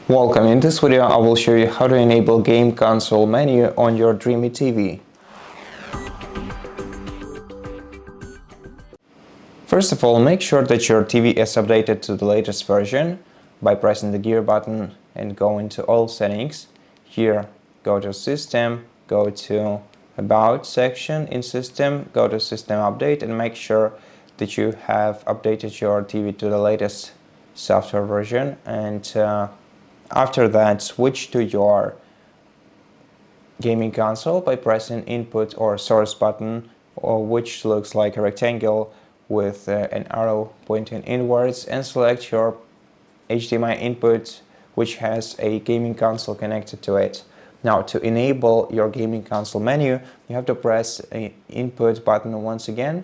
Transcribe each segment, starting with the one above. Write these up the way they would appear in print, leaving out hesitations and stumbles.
Welcome. In this video I will show you how to enable game console menu on your DREAME TV. First of all, make sure that your TV is updated to the latest version by pressing the gear button and go into all settings. Here, go to System, go to About section. In System, go to System Update and make sure that you have updated your TV to the latest software version, and after that switch to your gaming console by pressing Input or Source button, or which looks like a rectangle with an arrow pointing inwards, and select your HDMI input which has a gaming console connected to it. Now, to enable your gaming console menu, you have to press an Input button once again,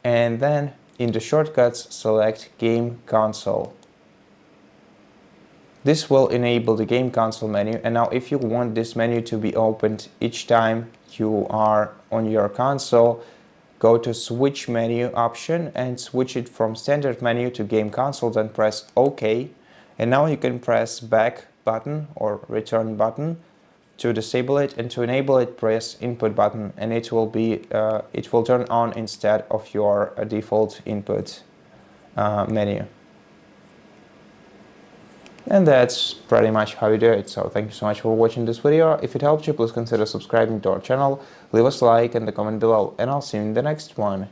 and then in the shortcuts select Game Console. This will enable the game console menu, and now if you want this menu to be opened each time you are on your console, go to Switch Menu option and switch it from Standard Menu to Game Console, then press OK. And now you can press Back button or Return button to disable it, and to enable it press Input button, and it will turn on instead of your default input menu. And that's pretty much how you do it. So thank you so much for watching this video. If it helped you, please consider subscribing to our channel, leave us a like and a comment below, and I'll see you in the next one.